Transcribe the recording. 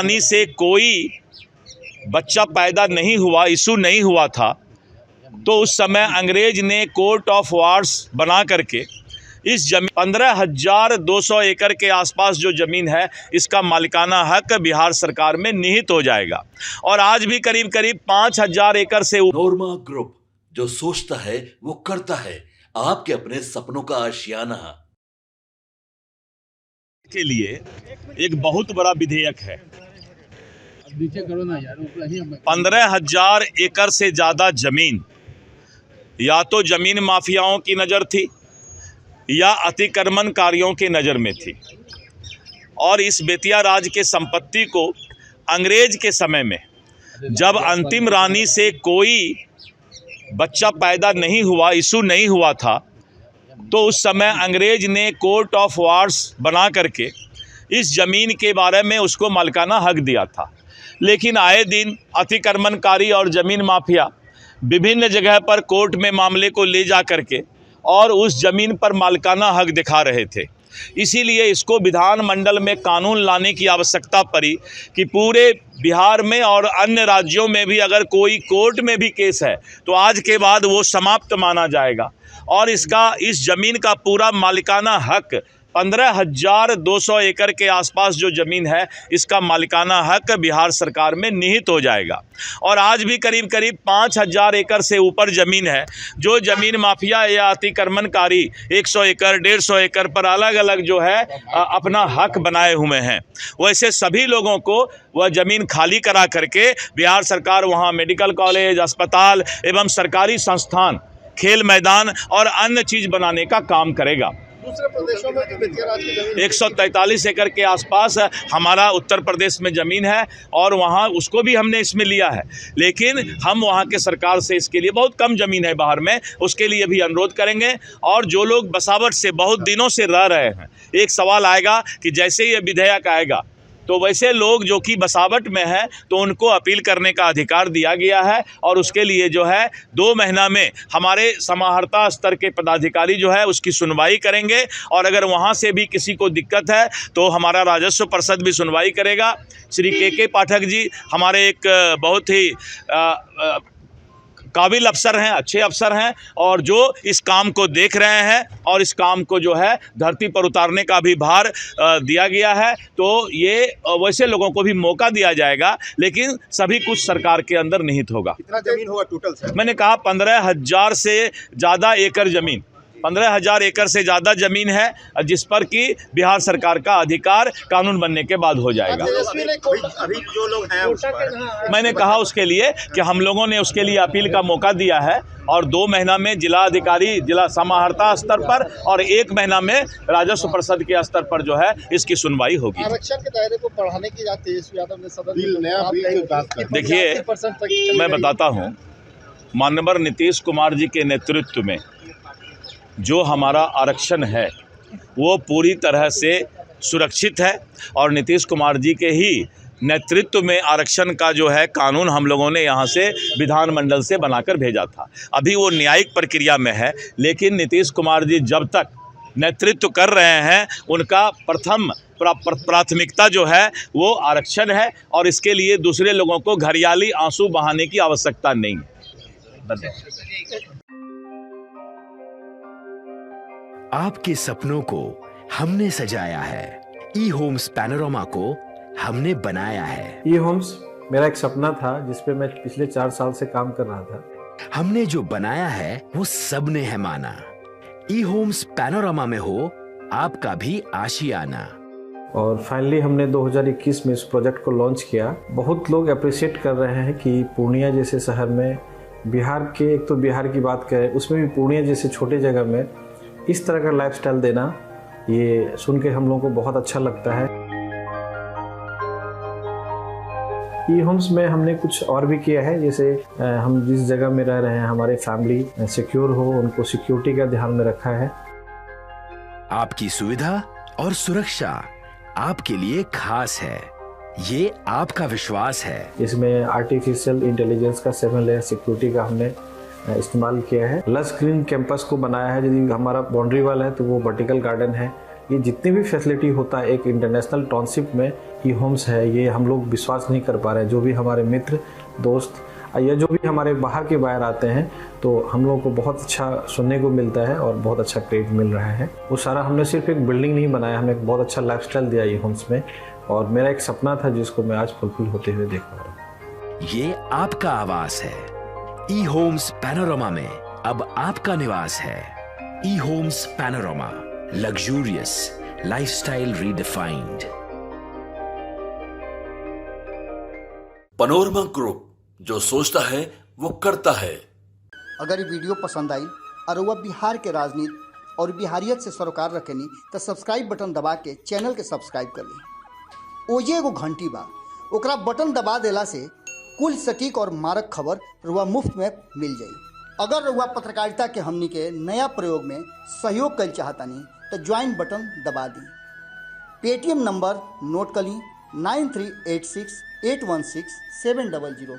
रानी से कोई बच्चा पैदा नहीं हुआ, इशू नहीं हुआ था, तो उस समय अंग्रेज ने कोर्ट ऑफ वार्स बना करके इस जमीन 15,200 एकड़ के आसपास जो ज़मीन है इसका मालिकाना हक बिहार सरकार में निहित हो जाएगा। और आज भी करीब करीब 5,000 एकड़ से नोरमा ग्रुप, जो सोचता है वो करता है, आपके अपने सपनों का आशियाना के लिए एक बहुत बड़ा विधेयक है। 15,000 एकड़ से ज़्यादा ज़मीन या तो ज़मीन माफियाओं की नज़र थी या अतिक्रमणकारियों के नज़र में थी, और इस बेतिया राज के संपत्ति को अंग्रेज के समय में जब अंतिम रानी से कोई बच्चा पैदा नहीं हुआ, इशू नहीं हुआ था, तो उस समय अंग्रेज ने कोर्ट ऑफ वार्स बना करके इस ज़मीन के बारे में उसको मालिकाना हक दिया था। लेकिन आए दिन अतिक्रमणकारी और ज़मीन माफिया विभिन्न जगह पर कोर्ट में मामले को ले जा करके और उस ज़मीन पर मालिकाना हक दिखा रहे थे। इसीलिए इसको विधानमंडल में कानून लाने की आवश्यकता पड़ी कि पूरे बिहार में और अन्य राज्यों में भी अगर कोई कोर्ट में भी केस है तो आज के बाद वो समाप्त माना जाएगा, और इस ज़मीन का पूरा मालिकाना हक 15,200 एकड़ के आसपास जो ज़मीन है इसका मालिकाना हक बिहार सरकार में निहित हो जाएगा। और आज भी करीब करीब 5,000 एकड़ से ऊपर ज़मीन है जो ज़मीन माफिया या अतिक्रमणकारी 100 एकड़ 150 एकड़ पर अलग अलग जो है अपना हक बनाए हुए हैं। वैसे सभी लोगों को वह ज़मीन खाली करा करके बिहार सरकार वहाँ मेडिकल कॉलेज, अस्पताल एवं सरकारी संस्थान, खेल मैदान और अन्य चीज़ बनाने का काम करेगा। दूसरे प्रदेशों में जो बेतिया राज की जमीन 143 एकड़ के आसपास हमारा उत्तर प्रदेश में ज़मीन है और वहाँ उसको भी हमने इसमें लिया है, लेकिन हम वहाँ के सरकार से इसके लिए बहुत कम ज़मीन है बाहर में, उसके लिए भी अनुरोध करेंगे। और जो लोग बसावट से बहुत दिनों से रह रहे हैं, एक सवाल आएगा कि जैसे ये विधेयक आएगा तो वैसे लोग जो कि बसावट में हैं तो उनको अपील करने का अधिकार दिया गया है, और उसके लिए जो है 2 महीना में हमारे समाहर्ता स्तर के पदाधिकारी जो है उसकी सुनवाई करेंगे। और अगर वहाँ से भी किसी को दिक्कत है तो हमारा राजस्व परिषद भी सुनवाई करेगा। श्री के पाठक जी हमारे एक बहुत ही काबिल अफसर हैं, अच्छे अफसर हैं, और जो इस काम को देख रहे हैं और इस काम को जो है धरती पर उतारने का भी भार दिया गया है। तो ये वैसे लोगों को भी मौका दिया जाएगा, लेकिन सभी कुछ सरकार के अंदर निहित होगा। कितना जमीन होगा टोटल सर? मैंने कहा 15,000 से ज़्यादा एकड़ ज़मीन, 15,000 एकड़ से ज़्यादा ज़मीन है जिस पर कि बिहार सरकार का अधिकार कानून बनने के बाद हो जाएगा। अभी जो लोग हैं उस पर मैंने कहा उसके लिए कि हम लोगों ने उसके लिए अपील का मौका दिया है, और 2 महीना में जिला अधिकारी, जिला समाहर्ता स्तर पर और 1 महीना में राजस्व परिषद के स्तर पर जो है इसकी सुनवाई होगी। आरक्षण के दायरे को बढ़ाने की तेजस्वी यादव ने सदन में देखिए, मैं बताता हूँ, माननीय नीतीश कुमार जी के नेतृत्व में जो हमारा आरक्षण है वो पूरी तरह से सुरक्षित है, और नीतीश कुमार जी के ही नेतृत्व में आरक्षण का जो है कानून हम लोगों ने यहाँ से विधानमंडल से बनाकर भेजा था। अभी वो न्यायिक प्रक्रिया में है, लेकिन नीतीश कुमार जी जब तक नेतृत्व कर रहे हैं उनका प्रथम प्राथमिकता जो है वो आरक्षण है, और इसके लिए दूसरे लोगों को घड़ियाली आंसू बहाने की आवश्यकता नहीं है। धन्यवाद। आपके सपनों को हमने सजाया है, ई होम्स पैनोरमा को हमने बनाया है। ई होम्स मेरा एक सपना था जिस पे मैं पिछले 4 साल से काम कर रहा था। हमने जो बनाया है वो सबने है माना। ई होम्स पैनोरमा में हो आपका भी आशियाना। और फाइनली हमने 2021 में इस प्रोजेक्ट को लॉन्च किया। बहुत लोग अप्रिशिएट कर रहे हैं कि पूर्णिया जैसे शहर में, बिहार के, एक तो बिहार की बात करें उसमें भी पूर्णिया जैसे छोटे जगह में इस तरह का लाइफस्टाइल देना, ये सुन के हम लोगों को बहुत अच्छा लगता है। ई होम्स में हमने कुछ और भी किया है, जैसे हम जिस जगह में रह रहे हैं हमारे फैमिली सिक्योर हो, उनको सिक्योरिटी का ध्यान में रखा है। आपकी सुविधा और सुरक्षा आपके लिए खास है, ये आपका विश्वास है। इसमें आर्टिफिशियल इंटेलिजेंस का 7 लेयर सिक्योरिटी का हमने इस्तेमाल किया है। लश ग्रीन कैंपस को बनाया है। यदि हमारा बाउंड्री वाल है तो वो वर्टिकल गार्डन है। ये जितनी भी फैसिलिटी होता है एक इंटरनेशनल टाउनशिप में, ई होम्स है, ये हम लोग विश्वास नहीं कर पा रहे हैं। जो भी हमारे मित्र दोस्त या जो भी हमारे बाहर के बाहर आते हैं तो हम लोगों को बहुत अच्छा सुनने को मिलता है और बहुत अच्छा क्रेडिट मिल रहा है। वो सारा हमने सिर्फ एक बिल्डिंग नहीं बनाया, हमें एक बहुत अच्छा लाइफस्टाइल दिया ई होम्स में, और मेरा एक सपना था जिसको मैं आज फुलफिल होते हुए देख पा रहा हूँ। ये आपका आवास है। ई होम्स पैनोरामा में अब आपका निवास है। E homes Panorama, luxurious lifestyle redefined. Panorama group, जो सोचता है वो करता है। अगर ये वीडियो पसंद आई और वह बिहार के राजनीति और बिहारियत से सरोकार रखेनी तो सब्सक्राइब बटन दबा के चैनल के सब्सक्राइब कर ली। ओजे एगो घंटी बा, ओकरा बटन दबा देला से कुल सटीक और मारक खबर रुआ मुफ्त में मिल जाई। अगर रुआ पत्रकारिता के हमनी के नया प्रयोग में सहयोग कर चाहतानी तो ज्वाइन बटन दबा दी। पेटीएम नंबर नोट कर ली 9386816700।